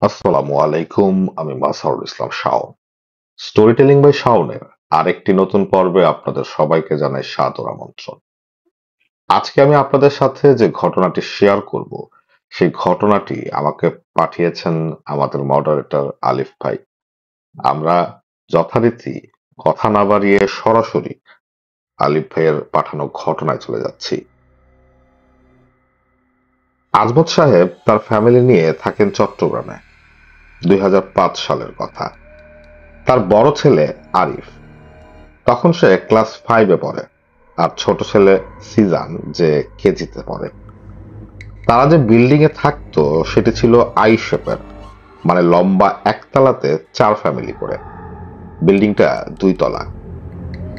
আসসালামু আলাইকুম। আমি মাসারুল ইসলাম শাওন। স্টোরি টেলিং বাই শাওনের আরেকটি নতুন পর্বে আপনাদের সবাইকে জানাই সাদর আমন্ত্রণ। আজকে আমি আপনাদের সাথে যে ঘটনাটি শেয়ার করব, সেই ঘটনাটি আমাকে পাঠিয়েছেন আমাদের মডারেটর আলিফ ভাই। আমরা যথারীতি কথা না বাড়িয়ে সরাসরি আলিফ ভাইয়ের পাঠানো ঘটনায় চলে যাচ্ছি। আজমত সাহেব তার ফ্যামিলি নিয়ে থাকেন চট্টগ্রামে। ২০০৫ সালের কথা। তার বড় ছেলে আরিফ, তখন সে ক্লাস 5-এ পড়ে, আর ছোট ছেলে সিজান যে কেজিতে পড়ে। তারা যে বিল্ডিং এ থাকতো সেটি ছিল আই শেপের, মানে লম্বা একতলাতে 4 ফ্যামিলি করে। বিল্ডিংটা 2 তলা।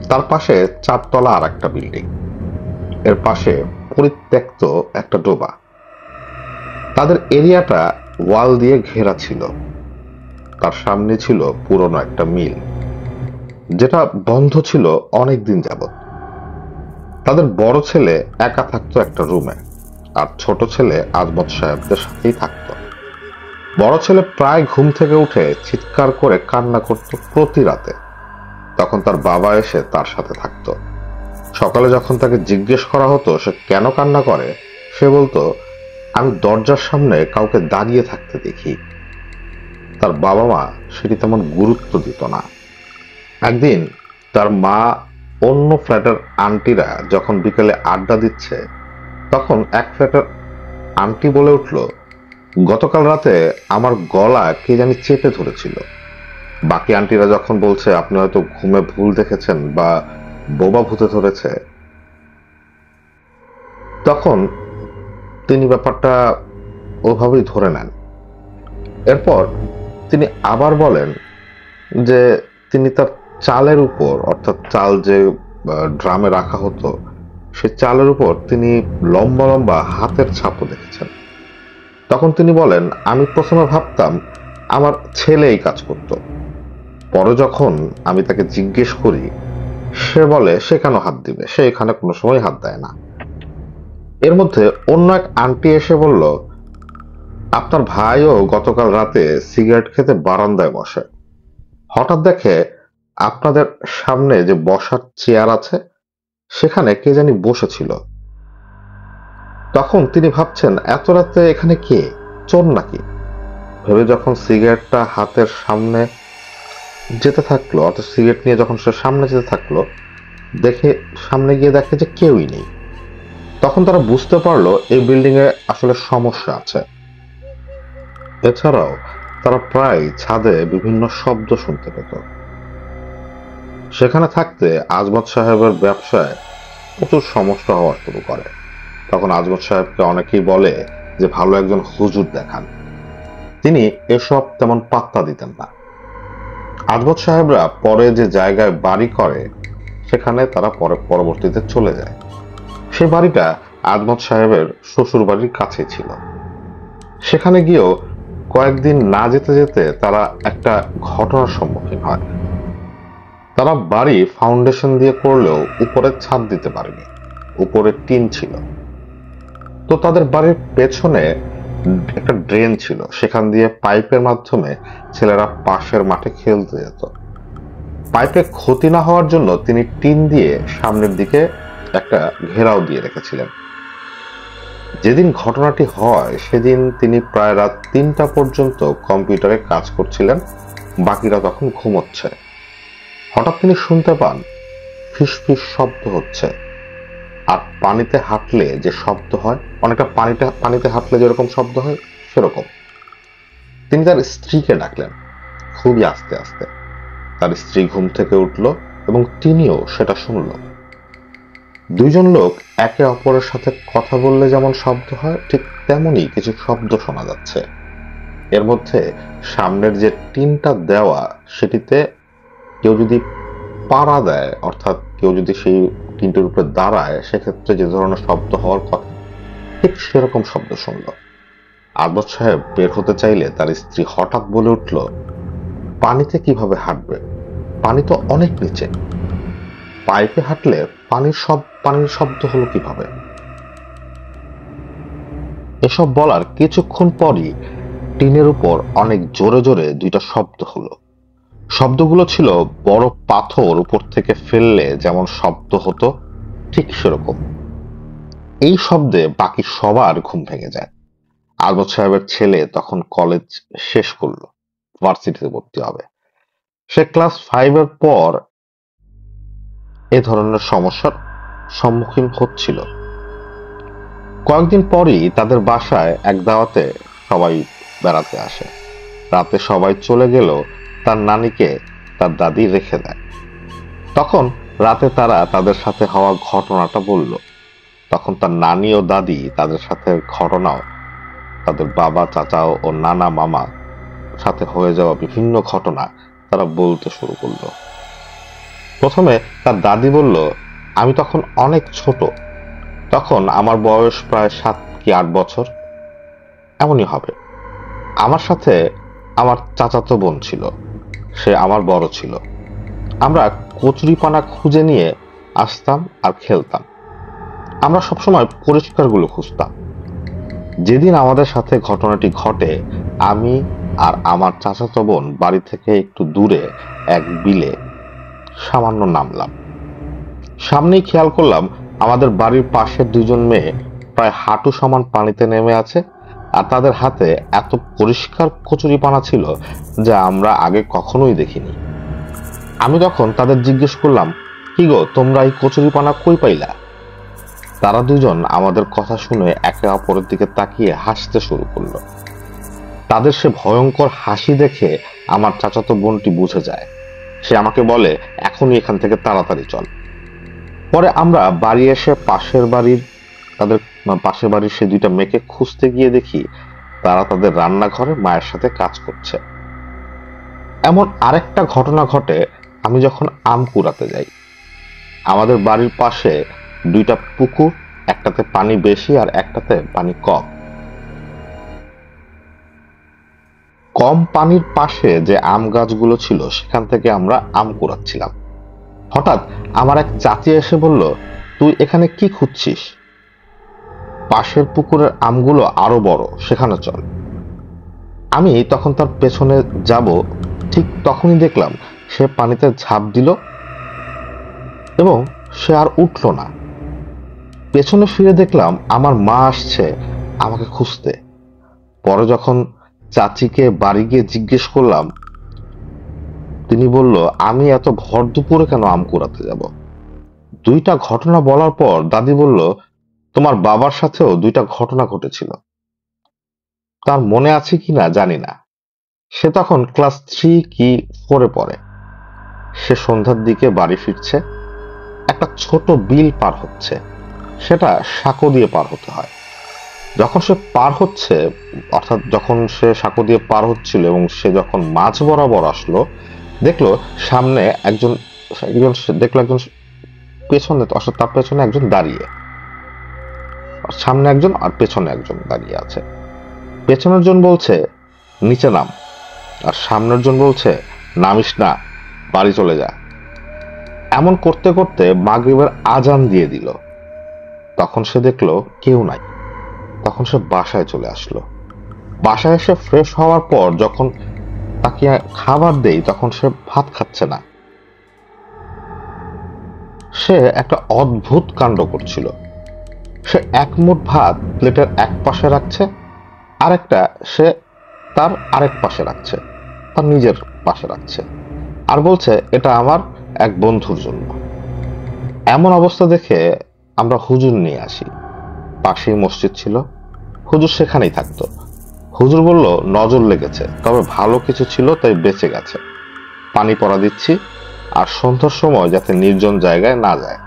তার পাশে 4 তলা আর একটা বিল্ডিং। এর পাশে পরিত্যক্ত একটা ডোবা। তাদের এরিয়াটা ওয়াল দিয়ে ঘেরা ছিল। তার সামনে ছিল পুরনো একটা মিল, যেটা বন্ধ ছিল অনেক দিন যাবত। তাদের বড় ছেলে একা থাকতো একটা রুমে, আর ছোট ছেলে আজমত সাহেবদের সাথেই থাকতো। বড় ছেলে প্রায় ঘুম থেকে উঠে চিৎকার করে কান্না করত প্রতি রাতে। তখন তার বাবা এসে তার সাথে থাকতো। সকালে যখন তাকে জিজ্ঞেস করা হতো সে কেন কান্না করে, সে বলতো, আমি দরজার সামনে কাউকে দাঁড়িয়ে থাকতে দেখি। তার বাবা মা সেটি তেমন গুরুত্ব দিত না। একদিন তার মা অন্য ফ্ল্যাটের আন্টিরা যখন বিকেলে আড্ডা দিচ্ছে, তখন এক ফ্ল্যাটের আন্টি বলে উঠল, গতকাল রাতে আমার গলা কে জানি চেপে ধরেছিল। বাকি আন্টিরা যখন বলছে আপনি হয়তো ঘুমে ভুল দেখেছেন বা বোবা ভূতে ধরেছে, তখন তিনি ব্যাপারটা ওভাবেই ধরে নেন। এরপর তিনি আবার বলেন যে তিনি তার চালের উপর, অর্থাৎ চাল যে ড্রামে রাখা হতো, সে চালের উপর তিনি লম্বা লম্বা হাতের ছাপও দেখেছেন। তখন তিনি বলেন, আমি প্রথমে ভাবতাম আমার ছেলে এই কাজ করত। পরে যখন আমি তাকে জিজ্ঞেস করি, সে বলে সে কেন হাত দিবে, সে এখানে কোনো সময় হাত দেয় না। এর মধ্যে অন্য এক আন্টি এসে বলল, আপনার ভাইও গতকাল রাতে সিগারেট খেতে বারান্দায় বসে। হঠাৎ দেখে আপনাদের সামনে যে বসার চেয়ার আছে সেখানে কে জানি বসেছিল। তখন তিনি ভাবছেন এত রাতে এখানে কে, চোর নাকি। ভেবে যখন সিগারেটটা হাতের সামনে যেতে থাকলো, অর্থাৎ সিগারেট নিয়ে যখন সে সামনে যেতে থাকলো, দেখে সামনে গিয়ে দেখে যে কেউই নেই। তখন তারা বুঝতে পারলো এই বিল্ডিং এ আসলে সমস্যা আছে। এছাড়াও তারা প্রায় ছাদে বিভিন্ন শব্দ শুনতে পেত। সেখানে থাকতে আজমত সাহেবের ব্যবসায় প্রচুর সমস্যা হওয়া শুরু করে। তখন আজমত সাহেবকে অনেকেই বলে যে ভালো একজন হুজুর দেখান। তিনি এসব তেমন পাত্তা দিতেন না। আজমত সাহেবরা পরে যে জায়গায় বাড়ি করে সেখানে তারা পরবর্তীতে চলে যায়। সে বাড়িটা আজমত সাহেবের শ্বশুর বাড়ির কাছে ছিল। সেখানে গিয়েও কয়েকদিন না যেতে যেতে তারা একটা ঘটনার সম্মুখীন হয়। তারা বাড়ি ফাউন্ডেশন দিয়ে করলেও উপরে ছাদ দিতে পারেনি, উপরে টিন ছিল। তো তাদের বাড়ির পেছনে একটা ড্রেন ছিল, সেখান দিয়ে পাইপের মাধ্যমে ছেলেরা পাশের মাঠে খেলতে যেত। পাইপে ক্ষতি না হওয়ার জন্য তিনি টিন দিয়ে সামনের দিকে একটা ঘেরাও দিয়ে রেখেছিলেন। যেদিন ঘটনাটি হয় সেদিন তিনি প্রায় রাত 3টা পর্যন্ত কম্পিউটারে কাজ করছিলেন, বাকিরা তখন ঘুমোচ্ছে। হঠাৎ তিনি শুনতে পান ফিস ফিস শব্দ হচ্ছে, আর পানিতে হাঁটলে যে শব্দ হয়, অনেকটা পানিতে হাঁটলে যেরকম শব্দ হয় সেরকম। তিনি তার স্ত্রীকে ডাকলেন খুবই আস্তে আস্তে। তার স্ত্রী ঘুম থেকে উঠল এবং তিনিও সেটা শুনল। দুইজন লোক একে অপরের সাথে কথা বললে যেমন শব্দ হয়, ঠিক তেমনই কিছু শব্দ শোনা যাচ্ছে। এর মধ্যে সামনের যে টিনটা দেওয়া, সেটিতে কেউ যদি পাড়া দেয়, অর্থাৎ কেউ যদি সেই টিনটার উপরে দাঁড়ায়, সেক্ষেত্রে যে ধরনের শব্দ হওয়ার কথা ঠিক সেরকম শব্দ শুনল। আজমত সাহেব বের হতে চাইলে তার স্ত্রী হঠাৎ বলে উঠল, পানিতে কিভাবে হাঁটবে, পানি তো অনেক নিচে। পাইপে হাঁটলে পানির শব্দ হলো কিভাবে। এসব বলার কিছুক্ষণ পরই টিনের উপর অনেক জোরে জোরে দুইটা শব্দ হলো। শব্দগুলো ছিল বড় পাথর উপর থেকে ফেললে যেমন শব্দ হতো, ঠিক সেরকম। এই শব্দে বাকি সবার ঘুম ভেঙে যায়। আজমত সাহেবের ছেলে তখন কলেজ শেষ করলো, ভার্সিটিতে ভর্তি হবে। সে ক্লাস 5 এর পর এ ধরনের সমস্যার সম্মুখীন হচ্ছিল। কয়েকদিন পরই তাদের বাসায় এক দাওয়াতে সবাই বেড়াতে আসে। রাতে সবাই চলে গেল, তার নানিকে তার দাদি রেখে দেয়। তখন রাতে তারা তাদের সাথে হওয়া ঘটনাটা বলল। তখন তার নানি ও দাদি তাদের সাথে ঘটনাও, তাদের বাবা, চাচা ও নানা মামা সাথে হয়ে যাওয়া বিভিন্ন ঘটনা তারা বলতে শুরু করলো। প্রথমে তার দাদি বলল, আমি তখন অনেক ছোট, তখন আমার বয়স প্রায় 7 কি 8 বছর এমনই হবে। আমার সাথে আমার চাচাতো বোন ছিল, সে আমার বড় ছিল। আমরা কচুরিপানা খুঁজে নিয়ে আসতাম আর খেলতাম। আমরা সবসময় পরিষ্কারগুলো খুঁজতাম। যেদিন আমাদের সাথে ঘটনাটি ঘটে, আমি আর আমার চাচাতো বোন বাড়ি থেকে একটু দূরে এক বিলে সামান্য নামলাম। সামনেই খেয়াল করলাম আমাদের বাড়ির পাশের দুজন মেয়ে প্রায় হাঁটু সমান পানিতে নেমে আছে, আর তাদের হাতে এত পরিষ্কার কচুরিপানা ছিল যা আমরা আগে কখনোই দেখিনি। আমি তখন তাদের জিজ্ঞেস করলাম, কি গো, তোমরা এই কচুরিপানা কই পাইলা? তারা দুজন আমাদের কথা শুনে একে অপরের দিকে তাকিয়ে হাসতে শুরু করলো। তাদের সে ভয়ঙ্কর হাসি দেখে আমার চাচাতো বোনটি বুঝে যায়। সে আমাকে বলে, এখনই এখান থেকে তাড়াতাড়ি চল। পরে আমরা বাড়ি এসে তাদের পাশের বাড়ির সে দুইটা মেয়েকে খুঁজতে গিয়ে দেখি তারা তাদের রান্নাঘরে মায়ের সাথে কাজ করছে। এমন আরেকটা ঘটনা ঘটে আমি যখন আম কুড়াতে যাই। আমাদের বাড়ির পাশে দুইটা পুকুর, একটাতে পানি বেশি আর একটাতে পানি কম। কম পানির পাশে যে আম গাছগুলো ছিল সেখান থেকে আমরা আম কুড়াচ্ছিলাম। হঠাৎ আমার এক চাচি এসে বলল, তুই এখানে কি খুঁজছিস? পাশের পুকুরের আমগুলো আরো বড়, সেখানে চল। আমি তখন তার পেছনে যাব, ঠিক তখনই দেখলাম সে পানিতে ঝাঁপ দিল এবং সে আর উঠল না। পেছনে ফিরে দেখলাম আমার মা আসছে আমাকে খুঁজতে। পরে যখন চাচিকে বাড়ি গিয়ে জিজ্ঞেস করলাম, তিনি বলল, আমি এত ভর দুপুরে কেন আম কুড়াতে যাব? দুইটা ঘটনা বলার পর দাদি বলল, তোমার বাবার সাথেও দুইটা ঘটনা ঘটেছিল। তার মনে আছে কিনা জানি না। সে তখন ক্লাস 3 কি 4 পড়ে। সে সন্ধ্যার দিকে বাড়ি ফিরছে, একটা ছোট বিল পার হচ্ছে। সেটা সাঁকো দিয়ে পার হতে হয়। যখন সে পার হচ্ছে, অর্থাৎ যখন সে সাঁকো দিয়ে পার হচ্ছিল এবং সে যখন মাঝ বরাবর আসলো, দেখলো সামনে একজন একজন দেখলো একজন পেছনে, অর্থাৎ তার পেছনে একজন দাঁড়িয়ে, সামনে একজন আর পেছনে একজন দাঁড়িয়ে আছে। পেছনের জন বলছে, নিচে নাম, আর সামনের জন বলছে, নামিস না, বাড়ি চলে যা। এমন করতে করতে মাগরিবের আজান দিয়ে দিল। তখন সে দেখলো কেউ নাই। তখন সে বাসায় চলে আসলো। বাসায় এসে ফ্রেশ হওয়ার পর যখন তাকে খাবার দেই, তখন সে ভাত খাচ্ছে না। সে একটা অদ্ভুত কাণ্ড করছিল। সে এক মুঠ ভাত প্লেটের এক পাশে রাখছে, আরেকটা সে তার আরেক পাশে রাখছে, তার নিজের পাশে রাখছে, আর বলছে, এটা আমার এক বন্ধুর জন্য। এমন অবস্থা দেখে আমরা হুজুর নিয়ে আসি। পাশেই মসজিদ ছিল, হুজুর সেখানেই থাকতো। হুজুর বলল, নজর লেগেছে, তবে ভালো কিছু ছিল তাই বেঁচে গেছে। পানি পড়া দিচ্ছি, আর সন্ধ্যার সময় যাতে নির্জন জায়গায় না যায়।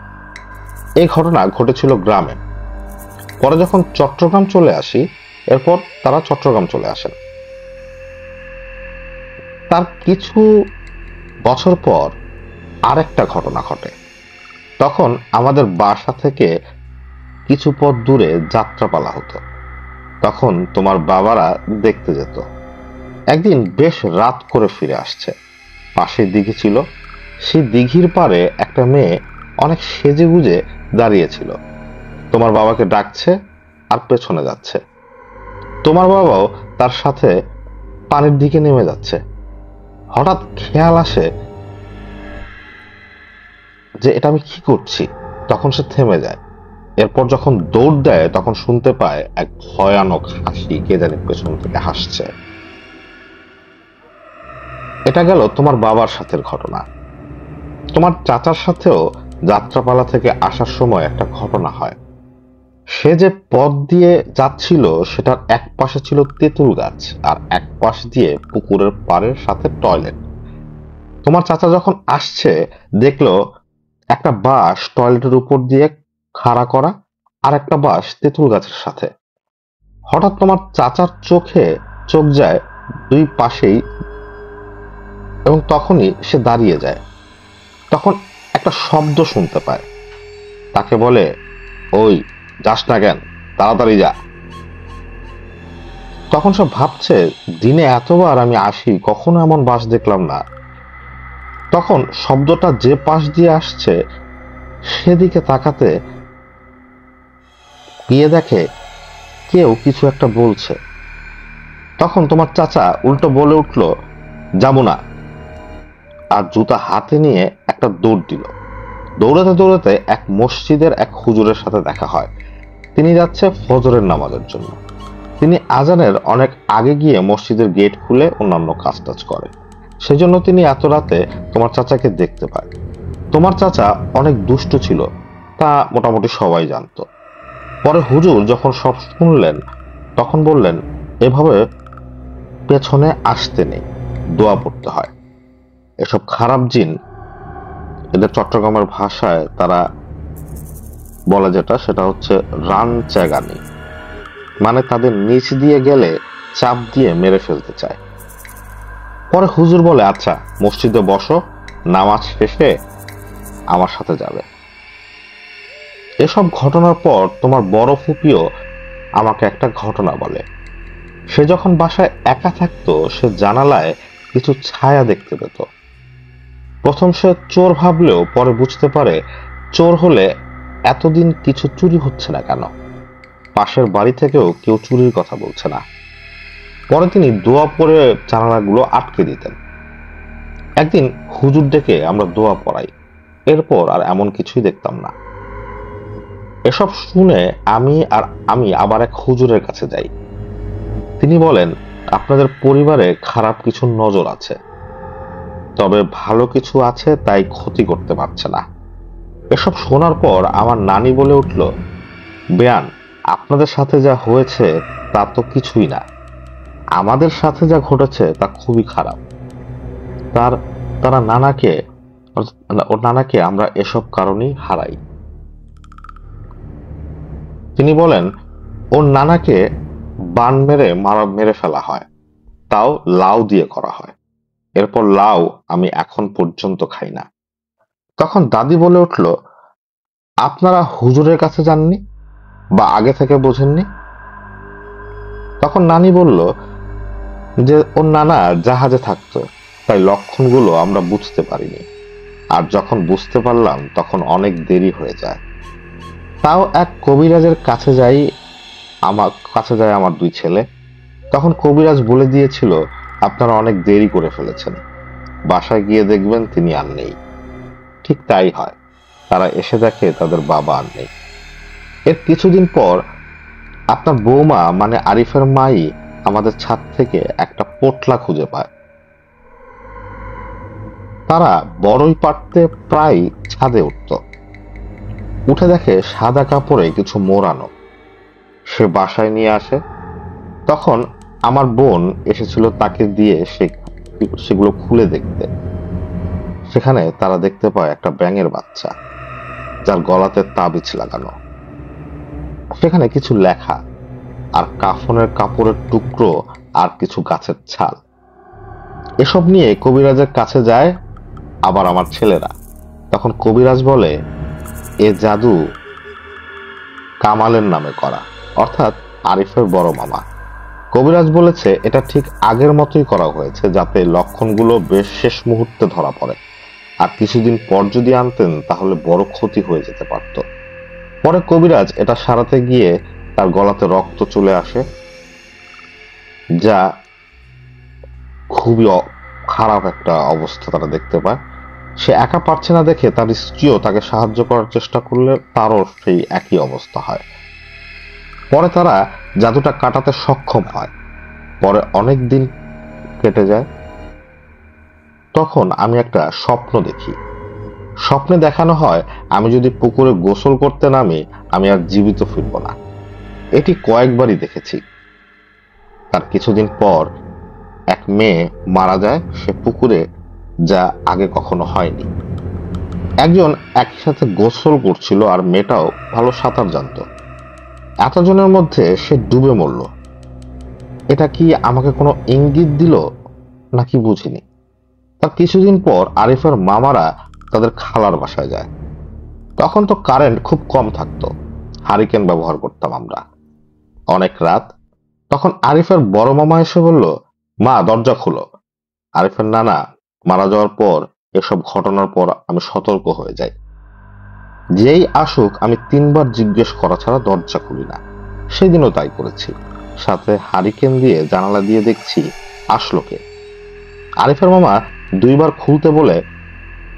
এই ঘটনা ঘটেছিল গ্রামে। পরে যখন চট্টগ্রাম চলে আসি, এরপর তারা চট্টগ্রাম চলে আসেন। তার কিছু বছর পর আরেকটা ঘটনা ঘটে। তখন আমাদের বাসা থেকে কিছু পথ দূরে যাত্রাপালা হতো। তখন তোমার বাবারা দেখতে যেত। একদিন বেশ রাত করে ফিরে আসছে। পাশে দিঘি ছিল, সেই দিঘির পাড়ে একটা মেয়ে অনেক সেজে গুজে দাঁড়িয়েছিল। তোমার বাবাকে ডাকছে আর পেছনে যাচ্ছে। তোমার বাবাও তার সাথে পানির দিকে নেমে যাচ্ছে। হঠাৎ খেয়াল আসে যে এটা আমি কি করছি। তখন সে থেমে যায়। এরপর যখন দৌড় দেয় তখন শুনতে পায় এক ভয়ানক হাসি কে জানি পেছন থেকে হাসছে। এটা গেল তোমার বাবার সাথের ঘটনা। তোমার চাচার সাথেও যাত্রাপালা থেকে আসার সময় একটা ঘটনা হয়। সে যে পথ দিয়ে যাচ্ছিল সেটার এক পাশে ছিল তেঁতুল গাছ, আর এক পাশ দিয়ে পুকুরের পাড়ের সাথে টয়লেট। তোমার চাচা যখন আসছে দেখলো একটা বাঁশ টয়লেটের উপর দিয়ে খাড়া করা, আর একটা বাঁশ তেঁতুল গাছের সাথে। হঠাৎ তোমার চাচার চোখে চোখ যায় দুই পাশেই, এবং তখনই সে দাঁড়িয়ে যায়। তখন একটা শব্দ শুনতে পায়। তাকে বলে, ওই, যাস না কেন, তাড়াতাড়ি যা। তখন সে ভাবছে, দিনে এতবার আমি আসি, কখনো এমন বাঁশ দেখলাম না। তখন শব্দটা যে পাশ দিয়ে আসছে সেদিকে তাকাতে গিয়ে দেখে কেউ কিছু একটা বলছে। তখন তোমার চাচা উল্টো বলে উঠল, যাবো না, আর জুতা হাতে নিয়ে একটা দৌড় দিল। দৌড়াতে দৌড়াতে এক মসজিদের এক হুজুরের সাথে দেখা হয়। তিনি যাচ্ছে ফজরের নামাজের জন্য। তিনি আজানের অনেক আগে গিয়ে মসজিদের গেট খুলে অন্যান্য কাজ টাজ করে। সেজন্য তিনি এত রাতে তোমার চাচাকে দেখতে পায়। তোমার চাচা অনেক দুষ্ট ছিল, তা মোটামুটি সবাই জানতো। পরে হুজুর যখন সব শুনলেন তখন বললেন, এভাবে পেছনে আসতে নেই, দোয়া পড়তে হয়। এসব খারাপ জিন, এদের চট্টগ্রামের ভাষায় তারা বলে যেটা, সেটা হচ্ছে রান চ্যাগানি, মানে তাদের নিচ দিয়ে গেলে চাপ দিয়ে মেরে ফেলতে চায়। পরে হুজুর বলে, আচ্ছা মসজিদে বসো, নামাজ শেষে আমার সাথে যাবে। এসব ঘটনার পর তোমার বড় ফুপিও আমাকে একটা ঘটনা বলে। সে যখন বাসায় একা থাকতো সে জানালায় কিছু ছায়া দেখতে পেত। প্রথম সে চোর ভাবলেও পরে বুঝতে পারে চোর হলে এতদিন কিছু চুরি হচ্ছে না কেন। পাশের বাড়ি থেকেও কেউ চুরির কথা বলছে না। পরে তিনি দোয়া পড়ে জানালাগুলো আটকে দিতেন। একদিন হুজুর ডেকে আমরা দোয়া পড়াই, এরপর আর এমন কিছুই দেখতাম না। এসব শুনে আমি আবার এক হুজুরের কাছে যাই। তিনি বলেন, আপনাদের পরিবারে খারাপ কিছু নজর আছে, তবে ভালো কিছু আছে, তাই ক্ষতি করতে পারছে না। এসব শোনার পর আমার নানি বলে উঠল, বেয়ান, আপনাদের সাথে যা হয়েছে তা তো কিছুই না, আমাদের সাথে যা ঘটেছে তা খুবই খারাপ। তার তারা নানাকে ওর নানাকে আমরা এসব কারণেই হারাই। তিনি বলেন, ওর নানাকে বান মেরে ফেলা হয়, তাও লাউ দিয়ে করা হয়। এরপর লাউ আমি এখন পর্যন্ত খাই না। তখন দাদি বলে উঠল, আপনারা হুজুরের কাছে যাননি বা আগে থেকে বোঝেননি? তখন নানি বলল যে ওর নানা জাহাজে থাকতো, তাই লক্ষণগুলো আমরা বুঝতে পারিনি, আর যখন বুঝতে পারলাম তখন অনেক দেরি হয়ে যায়। তাও এক কবিরাজের কাছে যায় আমার দুই ছেলে। তখন কবিরাজ বলে দিয়েছিল, আপনারা অনেক দেরি করে ফেলেছেন, বাসায় গিয়ে দেখবেন তিনি আর নেই। ঠিক তাই হয়, তারা এসে দেখে তাদের বাবা আর নেই। এর কিছুদিন পর আপনার বৌমা মানে আরিফের মাই আমাদের ছাদ থেকে একটা পোটলা খুঁজে পায়। তারা বড়ই পারতে প্রায় ছাদে উঠে দেখে সাদা কাপড়ে কিছু মোড়ানো। সে বাসায় নিয়ে আসে। তখন আমার বোন এসেছিল তাকে দিয়ে সেগুলো খুলে দেখতে। সেখানে তারা দেখতে পায় একটা ব্যাঙের বাচ্চা, যার গলাতে তাবিজ লাগানো। সেখানে কিছু লেখা, আর কাফনের কাপড়ের টুকরো, আর কিছু গাছের ছাল। এসব নিয়ে কবিরাজের কাছে যায় আবার আমার ছেলেরা। তখন কবিরাজ বলে, এ জাদু কামালের নামে করা, অর্থাৎ আরিফের বড় মামা। কবিরাজ বলেছে এটা ঠিক আগের মতোই করা হয়েছে, যাতে লক্ষণগুলো বেশ শেষ মুহূর্তে ধরা পড়ে, আর কিছুদিন পর যদি আনতেন তাহলে বড় ক্ষতি হয়ে যেতে পারত। পরে কবিরাজ এটা সারাতে গিয়ে তার গলাতে রক্ত চলে আসে, যা খুবই খারাপ একটা অবস্থা তারা দেখতে পায়। সে একা পারছে না দেখে তার স্ত্রীও তাকে সাহায্য করার চেষ্টা করলে তারও সেই একই অবস্থা হয়। পরে তারা জাদুটা কাটাতে সক্ষম হয়। পরে অনেক দিন কেটে যায়। তখন আমি একটা স্বপ্ন দেখি। স্বপ্নে দেখানো হয় আমি যদি পুকুরে গোসল করতে নামি আমি আর জীবিত ফিরব না। এটি কয়েকবারই দেখেছি। তার কিছুদিন পর এক মেয়ে মারা যায় সে পুকুরে, যা আগে কখনো হয়নি। একজন একসাথে গোসল করছিল আর মেয়েটাও ভালো সাঁতার জানতো। এতজনের মধ্যে সে ডুবে মরল। এটা কি আমাকে কোনো ইঙ্গিত দিল নাকি বুঝিনি। তার কিছুদিন পর আরিফের মামারা তাদের খালার বাসায় যায়। তখন তো কারেন্ট খুব কম থাকতো, হারিকেন ব্যবহার করতাম আমরা। অনেক রাত। তখন আরিফের বড় মামা এসে বলল, মা দরজা খুলো। আরিফের নানা মারা যাওয়ার পর এসব ঘটনার পর আমি সতর্ক হয়ে যাই। যেই আসুক আমি 3বার জিজ্ঞেস করা ছাড়া দরজা খুলি না। সেদিনও তাই করেছি। সাথে হারিকেন দিয়ে জানালা দিয়ে দেখছি আসলো কে। আরিফের মামা 2বার খুলতে বলে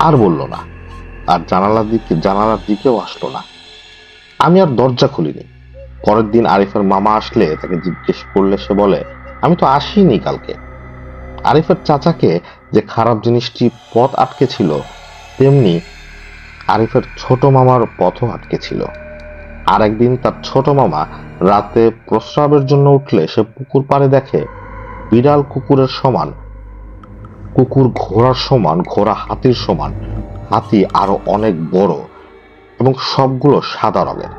আর বলল না, আর জানালার দিকেও আসলো না। আমি আর দরজা খুলিনি। পরের দিন আরিফের মামা আসলে তাকে জিজ্ঞেস করলে সে বলে, আমি তো আসিনি কালকে। আরিফের চাচাকে যে খারাপ জিনিসটি পথ আটকে ছিল, তেমনি আরিফের ছোট মামার পথও আটকে ছিল। আর একদিন তার ছোট মামা রাতে প্রস্রাবের জন্য উঠলে সে পুকুর পাড়ে দেখে বিড়াল কুকুরের সমান, কুকুর ঘোড়ার সমান, ঘোড়া হাতির সমান, হাতি আরো অনেক বড় এবং সবগুলো সাদা রঙের।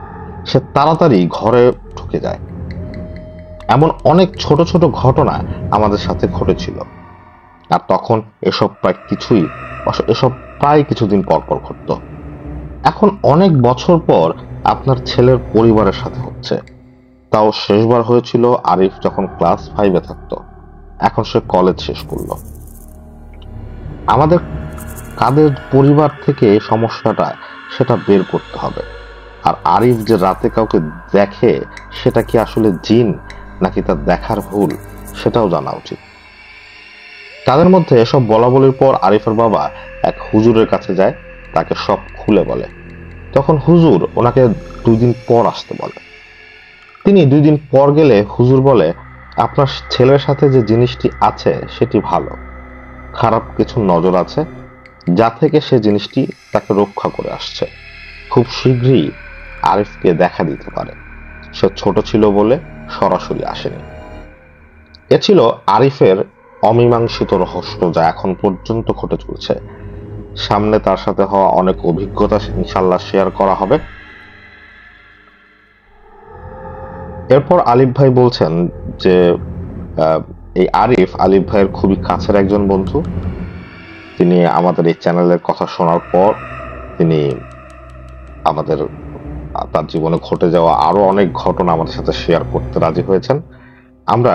সে তাড়াতাড়ি ঘরে ঢুকে যায়। এমন অনেক ছোট ছোট ঘটনা আমাদের সাথে ঘটেছিল। আর তখন এসব প্রায় কিছুদিন পর পর ঘটতো। এখন অনেক বছর পর আপনার ছেলের পরিবারের সাথে হচ্ছে। তাও শেষবার হয়েছিল আরিফ যখন ক্লাস 5-এ থাকতো। এখন সে কলেজ শেষ করলো। আমাদের কাদের পরিবার থেকে এই সমস্যাটা সেটা বের করতে হবে। আর আরিফ যে রাতে কাউকে দেখে সেটা কি আসলে জিন নাকি তার দেখার ভুল, সেটাও জানা উচিত। তাদের মধ্যে এসব বলাবলির পর আরিফের বাবা এক হুজুরের কাছে যায়, তাকে সব খুলে বলে। তখন হুজুর ওনাকে 2 দিন পর আসতে বলে। তিনি 2 দিন পর গেলে হুজুর বলে, আপনার ছেলের সাথে যে জিনিসটি আছে সেটি ভালো, খারাপ কিছু নজর আছে যা থেকে সে জিনিসটি তাকে রক্ষা করে আসছে। খুব শীঘ্রই আরিফকে দেখা দিতে পারে। সে ছোট ছিল বলে সরাসরি আসেনি। এ ছিল আরিফের অমীমাংসিত রহস্য, যা এখন পর্যন্ত ঘটে চলছে। সামনে তার সাথে হওয়া অনেক অভিজ্ঞতা ইনশাল্লাহ শেয়ার করা হবে। এরপর আলিফ ভাই বলছেন যে এই আলিফ ভাইয়ের খুবই কাছের একজন বন্ধু। তিনি আমাদের এই চ্যানেলের কথা শোনার পর তিনি আমাদের তার জীবনে ঘটে যাওয়া আরো অনেক ঘটনা আমাদের সাথে শেয়ার করতে রাজি হয়েছেন। আমরা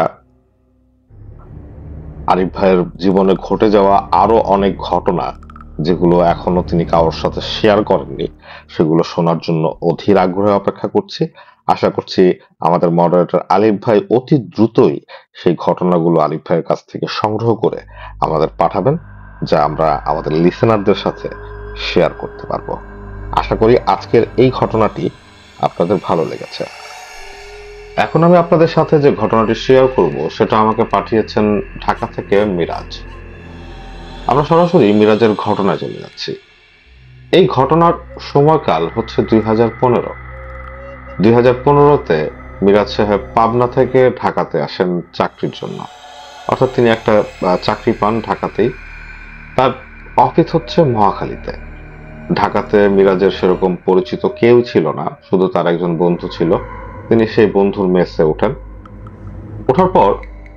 আরিফ ভাইয়ের জীবনে ঘটে যাওয়া আরো অনেক ঘটনা, যেগুলো এখনো তিনি কারোর সাথে শেয়ার করেননি, সেগুলো শোনার জন্য অধীর আগ্রহে অপেক্ষা করছি। আশা করছি আমাদের মডারেটর আলিফ ভাই অতি দ্রুতই সেই ঘটনাগুলো আলিফ ভাইয়ের কাছ থেকে সংগ্রহ করে আমাদের পাঠাবেন, যা আমরা আমাদের লিসেনারদের সাথে শেয়ার করতে পারবো। আশা করি আজকের এই ঘটনাটি আপনাদের ভালো লেগেছে। এখন আমি আপনাদের সাথে যে ঘটনাটি শেয়ার করব সেটা আমাকে পাঠিয়েছেন ঢাকা থেকে মিরাজ। আমরা সরাসরি মিরাজের ঘটনায় চলে যাচ্ছি। এই ঘটনার সময়কাল হচ্ছে 2015-তে মিরাজ সাহেব পাবনা থেকে ঢাকাতে আসেন চাকরির জন্য। অর্থাৎ তিনি একটা চাকরি পান ঢাকাতেই। তার অফিস হচ্ছে মহাখালীতে। ঢাকাতে মিরাজের সেরকম পরিচিত কেউ ছিল না, শুধু তার একজন বন্ধু ছিল। তিনি সেই বন্ধুর মেসে ওঠেন। ওঠার পর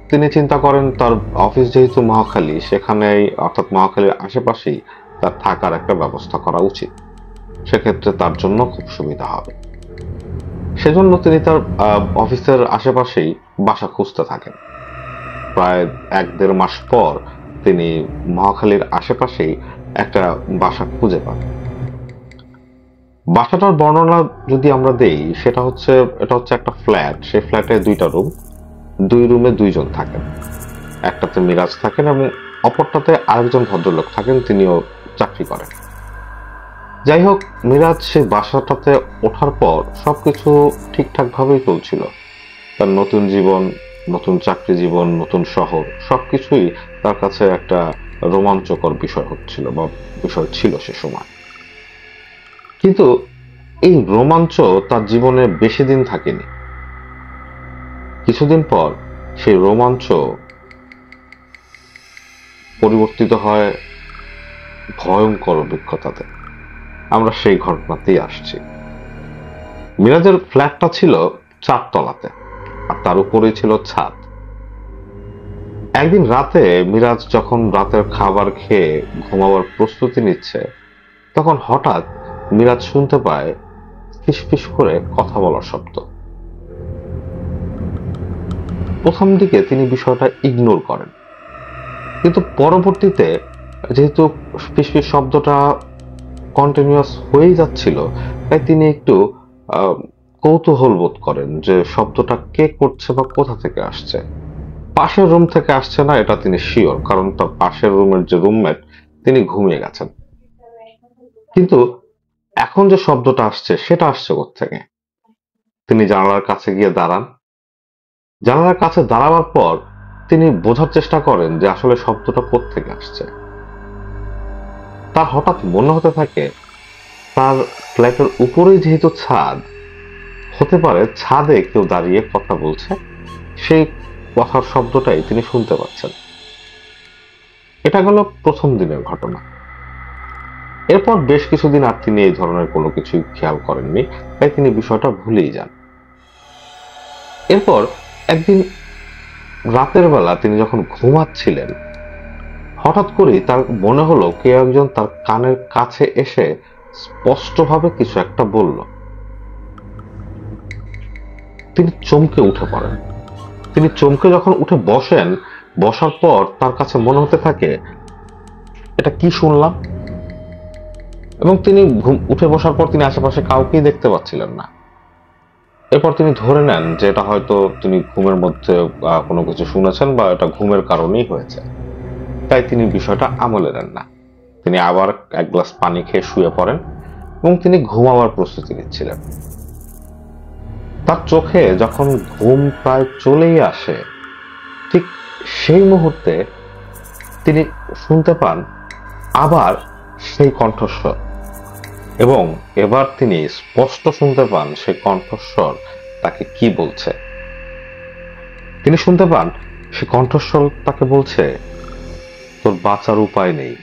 তিনি চিন্তা করেন তার অফিস যেহেতু মহাখালী, সেখানেই অর্থাৎ মহাখালীর আশেপাশেই তার থাকার একটা ব্যবস্থা করা উচিত। সেক্ষেত্রে তার জন্য খুব সুবিধা হবে। সেজন্য তিনি তার অফিসের আশেপাশেই বাসা খুঁজতে থাকেন। প্রায় 1-1.5 মাস পর তিনি মহাখালীর আশেপাশেই একটা বাসা খুঁজে পান। বাসাটার বর্ণনা যদি আমরা দেই, এটা হচ্ছে একটা ফ্ল্যাট। সেই ফ্ল্যাটে 2টা রুম, 2 রুমে 2 জন থাকেন। একটাতে মিরাজ থাকেন এবং অপরটাতে আরেকজন ভদ্রলোক থাকেন, তিনিও চাকরি করেন। যাই হোক, মিরাজ সেই বাসাটাতে ওঠার পর সবকিছু ঠিকঠাক ভাবেই চলছিল। তার নতুন জীবন, নতুন চাকরি জীবন, নতুন শহর, সবকিছুই তার কাছে একটা রোমাঞ্চকর বিষয় হচ্ছিল বা বিষয় ছিল সে সময়। কিন্তু এই রোমাঞ্চ তার জীবনে বেশি দিন থাকেনি। কিছুদিন পর সেই রোমাঞ্চ পরিবর্তিত হয় ভয়ঙ্কর অভিজ্ঞতাতে। আমরা সেই ঘটনাতেই আসছি। মিরাজের ফ্ল্যাটটা ছিল 4 তলাতে, আর তার উপরেই ছিল ছাদ। একদিন রাতে মিরাজ যখন রাতের খাবার খেয়ে ঘুমাবার প্রস্তুতি নিচ্ছে, তখন হঠাৎ মিরাজ শুনতে পায় ফিসফিস করে কথা বলার শব্দ। প্রথম দিকে তিনি বিষয়টা ইগনোর করেন, কিন্তু পরবর্তীতে যেহেতু ফিসফিস শব্দটা কন্টিনিউয়াস হয়েই যাচ্ছিল, তাই তিনি একটু কৌতূহল বোধ করেন যে শব্দটা কে করছে বা কোথা থেকে আসছে। পাশের রুম থেকে আসছে না এটা তিনি শিওর, কারণ তার পাশের রুমের যে রুমমেট তিনি ঘুমিয়ে গেছেন। কিন্তু এখন যে শব্দটা আসছে সেটা আসছে কোত্থেকে? তিনি জানালার কাছে গিয়ে দাঁড়ান। জানালার কাছে দাঁড়াবার পর তিনি বোঝার চেষ্টা করেন যে আসলে শব্দটা কোত্থেকে আসছে। তার হঠাৎ মনে হতে থাকে তার ফ্ল্যাটের উপরেই যেহেতু ছাদ, হতে পারে ছাদে কেউ দাঁড়িয়ে কথা বলছে, সেই কথার শব্দটাই তিনি শুনতে পাচ্ছেন। এটা গেল প্রথম দিনের ঘটনা। এরপর বেশ কিছুদিন আর তিনি এই ধরনের কোনো কিছুই খেয়াল করেননি, তাই তিনি বিষয়টা ভুলেই যান। এরপর একদিন রাতের বেলা তিনি যখন ঘুমাচ্ছিলেন, হঠাৎ করেই তার মনে হলো কেউ একজন তার কানের কাছে এসে স্পষ্টভাবে কিছু একটা বলল। তিনি চমকে উঠে পড়েন। তিনি চমকে যখন উঠে বসেন, বসার পর তার কাছে মনে হতে থাকে এটা কি শুনলাম। এবং তিনি উঠে বসার পর তিনি আশেপাশে কাউকেই দেখতে পাচ্ছিলেন না। এরপর তিনি ধরে নেন যে এটা হয়তো তিনি ঘুমের মধ্যে কোনো কিছু শুনেছেন বা এটা ঘুমের কারণেই হয়েছে, তাই তিনি বিষয়টা আমলে নেন না। তিনি আবার এক গ্লাস পানি খেয়ে শুয়ে পড়েন এবং তিনি ঘুমাবার প্রস্তুতি নিচ্ছিলেন। তার চোখে যখন ঘুম প্রায় চলেই আসে, ঠিক সেই মুহূর্তে তিনি শুনতে পান আবার সেই কণ্ঠস্বর, এবং এবার তিনি স্পষ্ট শুনতে পান সেই কণ্ঠস্বর তাকে কি বলছে। তিনি শুনতে পান সে কণ্ঠস্বর তাকে বলছে, তোর বাঁচার উপায় নেই,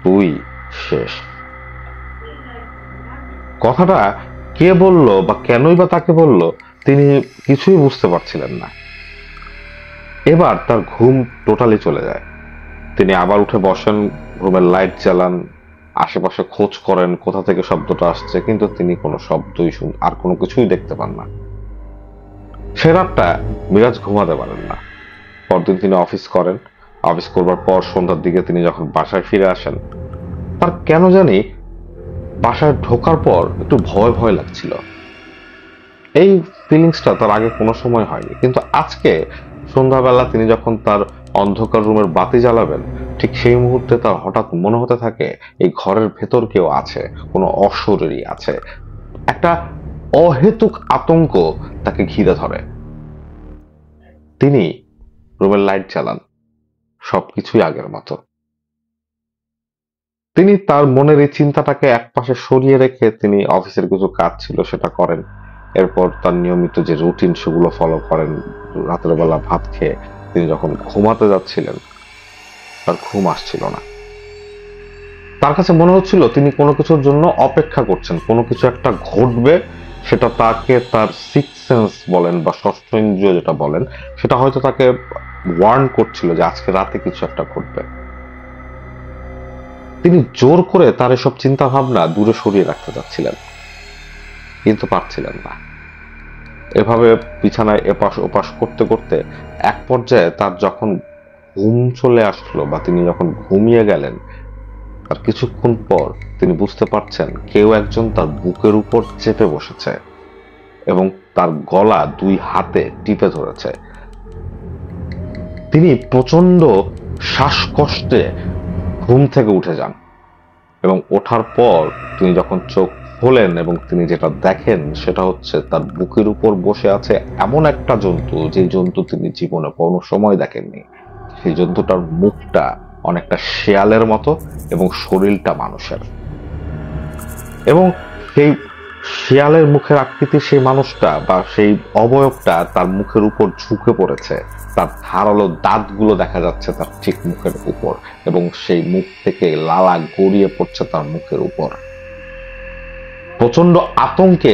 তুই শেষ। কথাটা কে বলল বা কেনই বা তাকে বলল তিনি কিছুই বুঝতে পারছিলেন না। এবার তার ঘুম টোটালি চলে যায়। তিনি আবার উঠে বসেন, রুমের লাইট জ্বালান, আশেপাশে খোঁজ করেন কোথা থেকে শব্দটা আসছে, কিন্তু তিনি কোনো শব্দই আর কোনো কিছুই দেখতে পান না। সে রাতটা মিরাজ ঘুমাতে পারেন না। পরদিন তিনি অফিস করেন। অফিস করবার পর সন্ধ্যার দিকে তিনি যখন বাসায় ফিরে আসেন, তার কেন জানি বাসায় ঢোকার পর একটু ভয় ভয় লাগছিল। এই ফিলিংসটা তার আগে কোনো সময় হয়নি, কিন্তু আজকে সন্ধ্যাবেলা তিনি যখন তার অন্ধকার রুমের বাতি জ্বালাবেন, ঠিক সেই মুহূর্তে তার হঠাৎ মনে হতে থাকে এই ঘরের ভেতর কেউ আছে, কোনো অশরীরী আছে। একটা অহেতুক আতঙ্ক তাকে ঘিরে ধরে। তিনি রুমের লাইট জ্বালান, সবকিছুই আগের মতো। তিনি তার মনের এই চিন্তাটাকে একপাশে সরিয়ে রেখে তিনি অফিসের কিছু কাজ ছিল সেটা করেন। এরপর তার নিয়মিত যে রুটিন সেগুলো ফলো করেন। রাতের বেলা ভাত খেয়ে তিনি যখন ঘুমাতে যাচ্ছিলেন, তার ঘুম আসছিল না। তার কাছে মনে হচ্ছিল তিনি কোনো কিছুর জন্য অপেক্ষা করছেন, কোনো কিছু একটা ঘটবে, সেটা তাকে তার সিক্স সেন্স বলেন বা ষষ্ঠ ইন্দ্রিয় যেটা বলেন, সেটা হয়তো তাকে ওয়ার্ন করছিল যে আজকে রাতে কিছু একটা ঘটবে। তিনি জোর করে তার এসব চিন্তা ভাবনা দূরে সরিয়ে রাখতে চাচ্ছিলেন, কিন্তু পারছিলেন না। এভাবে বিছানায় এপাশ ওপাশ করতে করতে এক পর্যায়ে তার যখন ঘুম চলে আসলো বা তিনি যখন ঘুমিয়ে গেলেন, তার কিছুক্ষণ পর তিনি বুঝতে পারছেন কেউ একজন তার বুকের উপর চেপে বসেছে এবং তার গলা দুই হাতে টিপে ধরেছে। তিনি প্রচন্ড শ্বাসকষ্টে ঘুম থেকে উঠে যান এবং ওঠার পর তিনি যখন চোখ খোলেন এবং তিনি যেটা দেখেন সেটা হচ্ছে তার বুকের উপর বসে আছে এমন একটা জন্তু, যে জন্তু তিনি জীবনে কোনো সময় দেখেননি। সেই জন্তুটার মুখটা অনেকটা শেয়ালের মতো এবং শরীরটা মানুষের, এবং সেই শিয়ালের মুখের আকৃতির সেই মানুষটা বা সেই অবয়বটা তার মুখের উপর ঝুঁকে পড়েছে। তার ধারালো দাঁতগুলো দেখা যাচ্ছে তার ঠিক মুখের উপর, এবং সেই মুখ থেকে লালা গড়িয়ে পড়ছে তার মুখের উপর। প্রচন্ড আতঙ্কে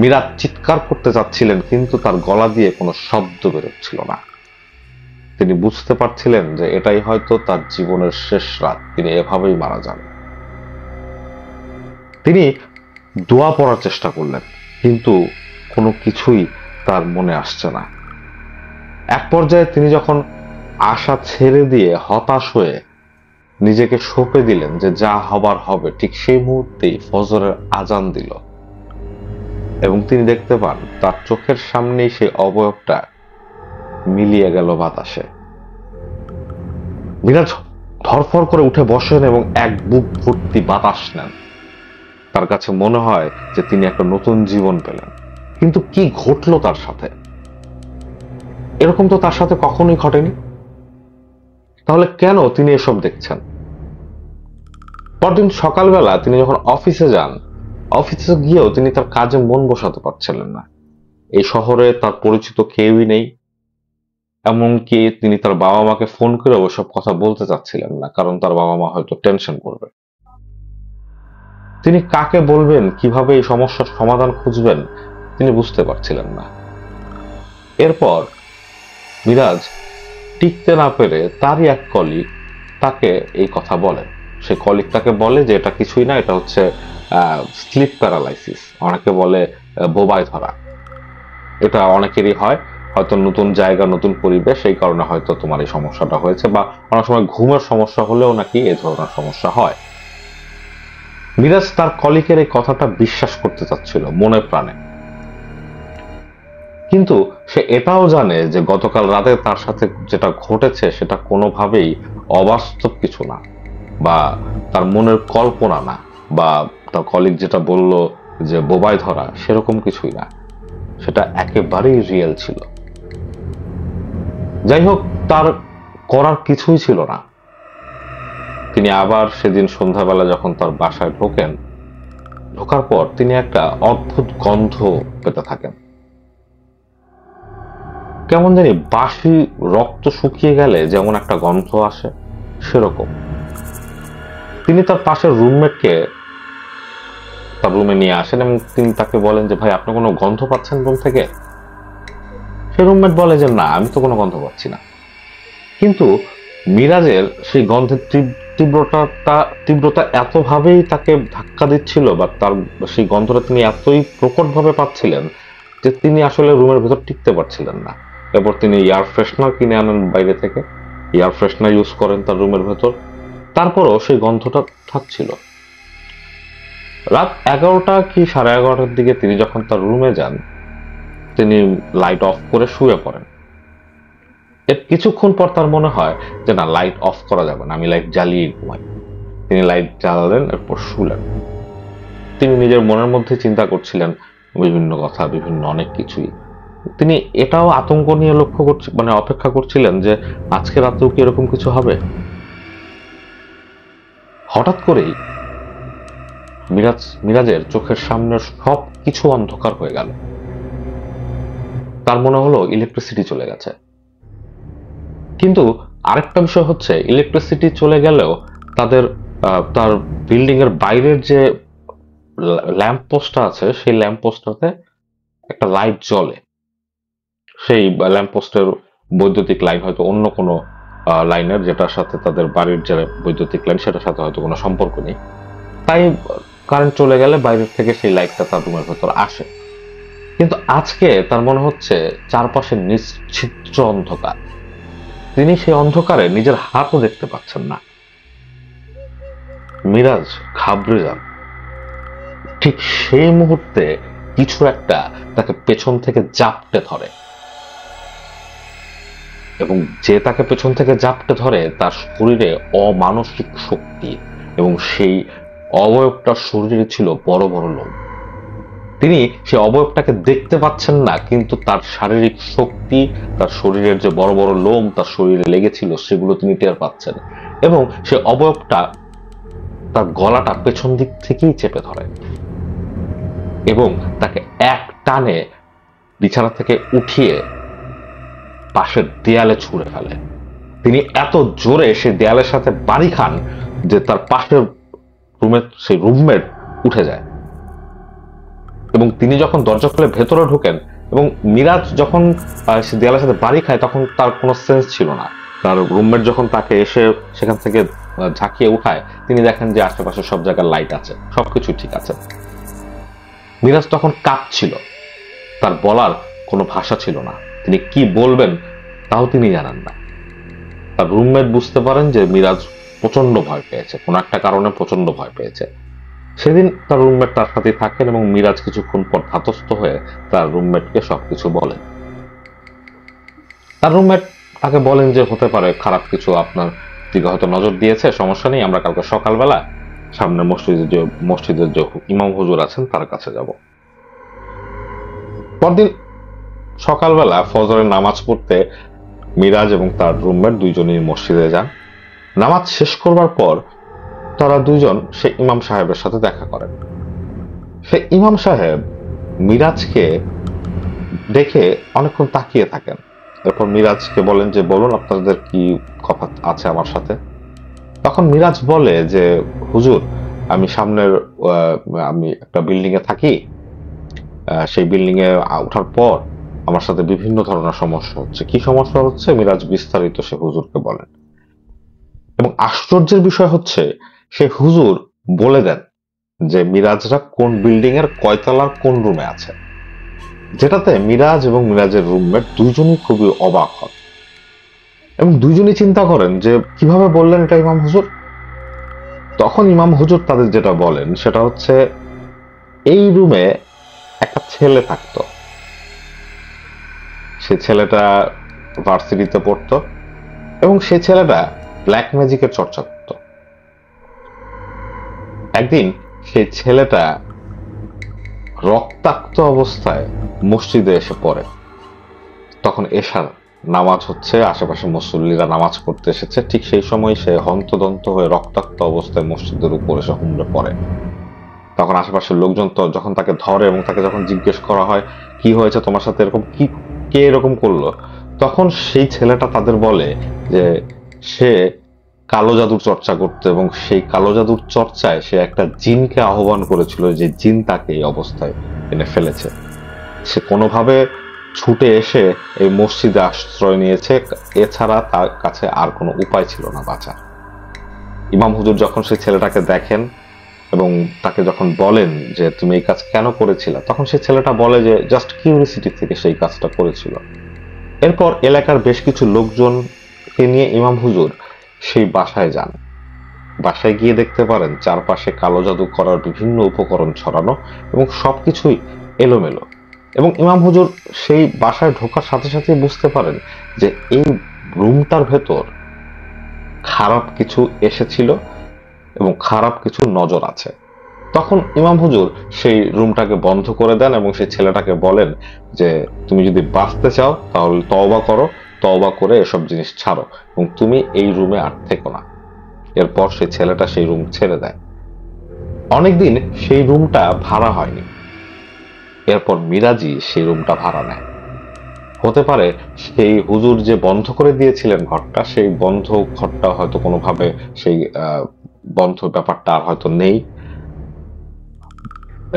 মিরাজ চিৎকার করতে যাচ্ছিলেন, কিন্তু তার গলা দিয়ে কোনো শব্দ বেরোচ্ছিল না। তিনি বুঝতে পারছিলেন যে এটাই হয়তো তার জীবনের শেষ রাত, তিনি এভাবেই মারা যান। তিনি দোয়া পড়ার চেষ্টা করলেন, কিন্তু কোনো কিছুই তার মনে আসছে না। এক পর্যায়ে তিনি যখন আশা ছেড়ে দিয়ে হতাশ হয়ে নিজেকে সঁপে দিলেন যে যা হবার হবে, ঠিক সেই মুহূর্তেই ফজরের আজান দিল এবং তিনি দেখতে পান তার চোখের সামনেই সেই অবয়বটা মিলিয়ে গেল বাতাসে। মিরাজ ধরফর করে উঠে বসেন এবং এক বুক ভর্তি বাতাস নেন। তার কাছে মনে হয় যে তিনি একটা নতুন জীবন পেলেন। কিন্তু কি ঘটলো তার সাথে? এরকম তো তার সাথে কখনোই ঘটেনি। তাহলে কেন তিনি এসব দেখছেন? পরদিন সকালবেলা তিনি যখন অফিসে যান, অফিসে গিয়েও তিনি তার কাজে মন বসাতে পারছিলেন না। এই শহরে তার পরিচিত কেউই নেই, এমনকি তিনি তার বাবা মাকে ফোন করে ওসব কথা বলতে চাচ্ছিলেন না, কারণ তার বাবা মা হয়তো টেনশন করবে। তিনি কাকে বলবেন, কিভাবে এই সমস্যার সমাধান খুঁজবেন, তিনি বুঝতে পারছিলেন না। এরপর মিরাজ টিকতে না পেরে তারই এক কলিগ তাকে এই কথা বলেন। সে কলিগ তাকে বলে যে এটা কিছুই না, এটা হচ্ছে স্লিপ প্যারালাইসিস, অনেকে বলে বোবায় ধরা। এটা অনেকেরই হয়, হয়তো নতুন জায়গা, নতুন পরিবেশ, এই কারণে হয়তো তোমার এই সমস্যাটা হয়েছে, বা অনেক সময় ঘুমের সমস্যা হলেও নাকি এই ধরনের সমস্যা হয়। মিরাজ তার কলিগের এই কথাটা বিশ্বাস করতে চাচ্ছিল মনে প্রাণে, কিন্তু সে এটাও জানে যে গতকাল রাতে তার সাথে যেটা ঘটেছে সেটা কোনোভাবেই অবাস্তব কিছু না, বা তার মনের কল্পনা না, বা তার কলিগ যেটা বলল যে বোবায় ধরা, সেরকম কিছুই না, সেটা একেবারেই রিয়েল ছিল। যাই হোক, তার করার কিছুই ছিল না। তিনি আবার সেদিন সন্ধ্যাবেলা যখন তার বাসায় ঢোকার পর তিনি একটা অদ্ভুত গন্ধ পেতে থাকেন। কেমন জানি বাসি রক্ত শুকিয়ে গেলে যেমন একটা গন্ধ আসে, সেরকম। তিনি তার পাশের রুমমেটকে তার রুমে নিয়ে আসেন এবং তিনি তাকে বলেন যে ভাই, আপনি কোনো গন্ধ পাচ্ছেন রুম থেকে? সে রুমমেট বলে যে না, আমি তো কোনো গন্ধ পাচ্ছি না। কিন্তু মিরাজের সেই গন্ধের তীব্রতা এতভাবেই তাকে ধাক্কা দিচ্ছিল, বা তার সেই গন্ধটা তিনি এতই প্রকটভাবে পাচ্ছিলেন যে তিনি আসলে রুমের ভেতর টিকতে পারছিলেন না। এরপর তিনি এয়ার ফ্রেশনার কিনে আনেন বাইরে থেকে, এয়ার ফ্রেশনার ইউজ করেন তার রুমের ভেতর, তারপরও সেই গন্ধটা থাকছিল। রাত 11টা কি 11:30টার দিকে তিনি যখন তার রুমে যান, তিনি লাইট অফ করে শুয়ে পড়েন। এর কিছুক্ষণ পর তার মনে হয় যে না, লাইট অফ করা যাবে না, আমি লাইট জ্বালিয়ে ঘুমাই। তিনি লাইট জ্বালালেন, এরপর শুলেন। তিনি নিজের মনের মধ্যে চিন্তা করছিলেন বিভিন্ন কথা, বিভিন্ন অনেক কিছুই। তিনি এটাও আতঙ্ক নিয়ে অপেক্ষা করছিলেন যে আজকে রাতেও কি এরকম কিছু হবে। হঠাৎ করেই মিরাজের চোখের সামনে সব কিছু অন্ধকার হয়ে গেল। তার মনে হলো ইলেকট্রিসিটি চলে গেছে। কিন্তু আরেকটা বিষয় হচ্ছে, ইলেকট্রিসিটি চলে গেলেও তার বিল্ডিং এর বাইরের যে ল্যাম্প পোস্টটা আছে, সেই ল্যাম্প পোস্টটাতে একটা লাইট জ্বলে। সেই ল্যাম্প পোস্টের বৈদ্যুতিক লাইন হয়তো অন্য কোনো লাইনের, যেটার সাথে তাদের বাড়ির যে বৈদ্যুতিক লাইন সেটার সাথে হয়তো কোনো সম্পর্ক নেই। তাই কারেন্ট চলে গেলে বাইরের থেকে সেই লাইটটা তার রুমের ভেতর আসে। কিন্তু আজকে তার মনে হচ্ছে চারপাশে নিশ্চিদ্র অন্ধকার। তিনি সেই অন্ধকারে নিজের হাতও দেখতে পাচ্ছেন না। মিরাজ ঘাবড়ে যান। ঠিক সেই মুহূর্তে কিছু একটা তাকে পেছন থেকে জাপটে ধরে। এবং যে তাকে পেছন থেকে জাপটে ধরে তার শরীরে অমানসিক শক্তি, এবং সেই অবয়বটার শরীরে ছিল বড় বড় লোম। তিনি সেই অবয়বটাকে দেখতে পাচ্ছেন না, কিন্তু তার শারীরিক শক্তি, তার শরীরের যে বড় বড় লোম তার শরীরে লেগেছিল সেগুলো তিনি টের পাচ্ছেন, এবং সে অবয়বটা তার গলাটা পেছন দিক থেকেই চেপে ধরে এবং তাকে এক টানে বিছানা থেকে উঠিয়ে পাশের দেয়ালে ছুঁড়ে ফেলে। তিনি এত জোরে সে দেয়ালের সাথে বাড়ি খান যে তার পাশের রুমের সেই রুমমেট উঠে যায়, এবং তিনি যখন দরজা খুলে ভেতরে ঢোকেন এবং মিরাজ যখন সে দেয়ালের সাথে বাড়ি খায় তখন তার কোনো সেন্স ছিল না। তার রুমমেট যখন তাকে এসে সেখান থেকে ঝাঁকিয়ে উঠায়, তিনি দেখেন যে আশেপাশে সব জায়গায় লাইট আছে, সবকিছু ঠিক আছে। মিরাজ তখন কাঁপছিল, তার বলার কোনো ভাষা ছিল না, তিনি কি বলবেন তাও তিনি জানেন না। তার রুমমেট বুঝতে পারেন যে মিরাজ প্রচন্ড ভয় পেয়েছে, কোনো একটা কারণে প্রচন্ড ভয় পেয়েছে। সেদিন তার রুমমেট তার সাথে থাকেন এবং মিরাজ কিছুক্ষণ পর ধাতস্থ হয়ে তার রুমমেটকে সবকিছু বলেন। তার রুমমেট তাকে বলেন যে হতে পারে খারাপ কিছু আপনার দিকে হয়তো নজর দিয়েছে, সমস্যা নেই, আমরা কালকে সকালবেলা সামনে মসজিদের যে ইমাম হুজুর আছেন তার কাছে যাব। পরদিন সকালবেলা ফজরের নামাজ পড়তে মিরাজ এবং তার রুমমেট দুইজনই মসজিদে যান। নামাজ শেষ করবার পর তারা দুইজন সে ইমাম সাহেবের সাথে দেখা করেন। সে ইমাম সাহেব মিরাজকে দেখে অনেকক্ষণ তাকিয়ে থাকেন। এরপর মিরাজকে বলেন যে বলুন আপনাদের কি কথা আছে আমার সাথে। তখন মিরাজ বলে যে হুজুর, আমি সামনের আমি একটা বিল্ডিং এ থাকি, সেই বিল্ডিং এ ওঠার পর আমার সাথে বিভিন্ন ধরনের সমস্যা হচ্ছে। কি সমস্যা হচ্ছে মিরাজ বিস্তারিত সে হুজুরকে বলেন, এবং আশ্চর্যের বিষয় হচ্ছে সে হুজুর বলে দেন যে মিরাজরা কোন বিল্ডিং এর কয়তলার কোন রুমে আছে, যেটাতে মিরাজ এবং মিরাজের রুমমেট দুইজনই খুবই অবাক হন এবং দুইজনই চিন্তা করেন যে কিভাবে বললেন এটা ইমাম হুজুর। তখন ইমাম হুজুর তাদের যেটা বলেন সেটা হচ্ছে এই রুমে একটা ছেলে থাকতো, সে ছেলেটা ভার্সিটিতে পড়তো এবং সে ছেলেটা ব্ল্যাক ম্যাজিকের চর্চা করত। একদিন সেই ছেলেটা রক্তাক্ত অবস্থায় মসজিদে এসে পড়ে। তখন এশার নামাজ হচ্ছে, আশেপাশে মুসল্লিরা নামাজ পড়তে এসেছে, ঠিক সেই সময় সে হন্তদন্ত হয়ে রক্তাক্ত অবস্থায় মসজিদের উপর এসে হুমড়ে পড়ে। তখন আশেপাশের লোকজন তো যখন তাকে ধরে এবং তাকে যখন জিজ্ঞেস করা হয় কি হয়েছে তোমার সাথে, এরকম কি, কে এরকম করলো, তখন সেই ছেলেটা তাদের বলে যে সে কালো জাদুর চর্চা করতো এবং সেই কালো জাদুর চর্চায় সে একটা জিনকে আহ্বান করেছিল, যে জিন তাকে এই অবস্থায় এনে ফেলেছে। সে কোনোভাবে ছুটে এসে এই মসজিদে আশ্রয় নিয়েছে, এছাড়া তার কাছে আর কোনো উপায় ছিল না বাঁচার। ইমাম হুজুর যখন সেই ছেলেটাকে দেখেন এবং তাকে যখন বলেন যে তুমি এই কাজ কেন করেছিলে, তখন সেই ছেলেটা বলে যে জাস্ট কিউরিসিটি থেকে সেই কাজটা করেছিল। এরপর এলাকার বেশ কিছু লোকজনকে নিয়ে ইমাম হুজুর সেই বাসায় যান। বাসায় গিয়ে দেখতে পারেন চারপাশে কালো জাদু করার বিভিন্ন উপকরণ ছড়ানো এবং সবকিছুই এলোমেলো, এবং ইমাম হুজুর সেই বাসায় ঢোকার সাথে সাথে বুঝতে পারেন যে এই রুমটার ভেতর খারাপ কিছু এসেছিল এবং খারাপ কিছু নজর আছে। তখন ইমাম হুজুর সেই রুমটাকে বন্ধ করে দেন এবং সেই ছেলেটাকে বলেন যে তুমি যদি বাঁচতে চাও তাহলে তওবা করো, তওবা করে এসব জিনিস ছাড়ো এবং তুমি এই রুমে আর থেকো না। এরপর সেই ছেলেটা সেই রুম ছেড়ে দেয়। অনেকদিন সেই রুমটা ভাড়া হয়নি। এরপর মিরাজি সেই রুমটা ভাড়া নেয়। হতে পারে সেই হুজুর যে বন্ধ করে দিয়েছিলেন ঘরটা, সেই বন্ধ ঘরটা হয়তো কোনোভাবে সেই বন্ধ ব্যাপারটা আর হয়তো নেই,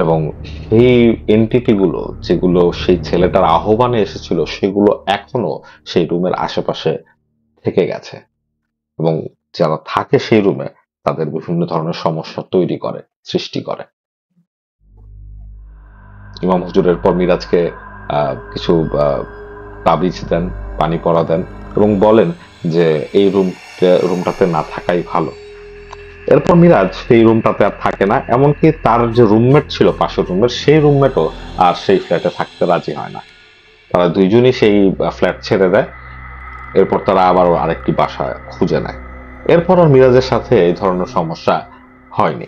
এবং সেই এন্টিটি গুলো যেগুলো সেই ছেলেটার আহ্বানে এসেছিল সেগুলো এখনো সেই রুমের আশেপাশে থেকে গেছে, এবং যারা থাকে সেই রুমে তাদের বিভিন্ন ধরনের সমস্যা তৈরি করে, সৃষ্টি করে। ইমাম হুজুরের পর মিরাজকে কিছু তাবিজ দেন, পানি পড়া দেন এবং বলেন যে এই রুমটাতে না থাকাই ভালো। এরপর মিরাজ সেই রুমটাতে আর থাকে না, এমনকি তার যে রুমমেট ছিল পাশের রুমের, সেই রুমমেটও আর সেই ফ্ল্যাটে থাকতে রাজি হয় না। তারা দুইজনই সেই ফ্ল্যাট ছেড়ে দেয় এরপর তারা আবার আরেকটি বাসা খুঁজে নেয়। এরপর আর মিরাজের সাথে এই ধরনের সমস্যা হয়নি।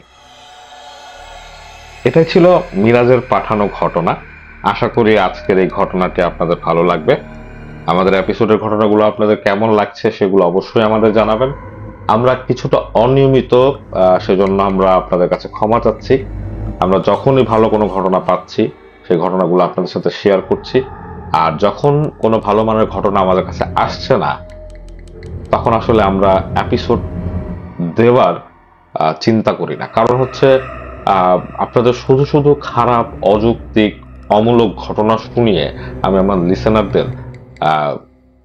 এটাই ছিল মিরাজের পাঠানো ঘটনা। আশা করি আজকের এই ঘটনাটি আপনাদের ভালো লাগবে। আমাদের এপিসোডের ঘটনাগুলো আপনাদের কেমন লাগছে সেগুলো অবশ্যই আমাদের জানাবেন। আমরা কিছুটা অনিয়মিত, সেজন্য আমরা আপনাদের কাছে ক্ষমা চাচ্ছি। আমরা যখনই ভালো কোনো ঘটনা পাচ্ছি সেই ঘটনাগুলো আপনাদের সাথে শেয়ার করছি। আর যখন কোনো ভালো মানের ঘটনা আমাদের কাছে আসছে না, তখন আসলে আমরা এপিসোড দেওয়ার চিন্তা করি না। কারণ হচ্ছে আপনাদের শুধু শুধু খারাপ, অযৌক্তিক, অমূলক ঘটনা শুনিয়ে আমি আমার লিসেনারদের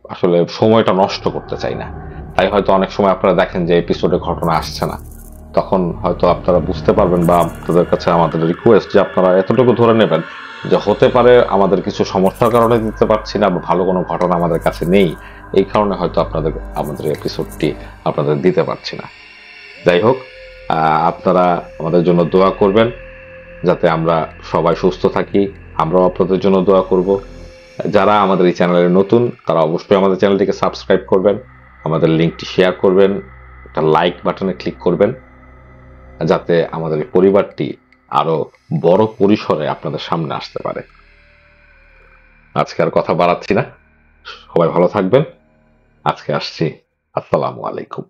আসলে সময়টা নষ্ট করতে চাই না। তাই হয়তো অনেক সময় আপনারা দেখেন যে এপিসোডে ঘটনা আসছে না, তখন হয়তো আপনারা বুঝতে পারবেন বা আপনাদের কাছে আমাদের রিকোয়েস্ট যে আপনারা এতটুকু ধরে নেবেন যে হতে পারে আমাদের কিছু সমস্যার কারণে দিতে পারছি না, বা ভালো কোনো ঘটনা আমাদের কাছে নেই, এই কারণে হয়তো আমাদের এপিসোডটি আপনাদের দিতে পারছি না। যাই হোক, আপনারা আমাদের জন্য দোয়া করবেন যাতে আমরা সবাই সুস্থ থাকি। আমরাও আপনাদের জন্য দোয়া করব। যারা আমাদের এই চ্যানেলে নতুন তারা অবশ্যই আমাদের চ্যানেলটিকে সাবস্ক্রাইব করবেন, আমাদের লিঙ্কটি শেয়ার করবেন, একটা লাইক বাটনে ক্লিক করবেন, যাতে আমাদের এই পরিবারটি আরো বড় পরিসরে আপনাদের সামনে আসতে পারে। আজকে আর কথা বাড়াচ্ছি না, সবাই ভালো থাকবেন। আজকে আসছি। আসসালামু আলাইকুম।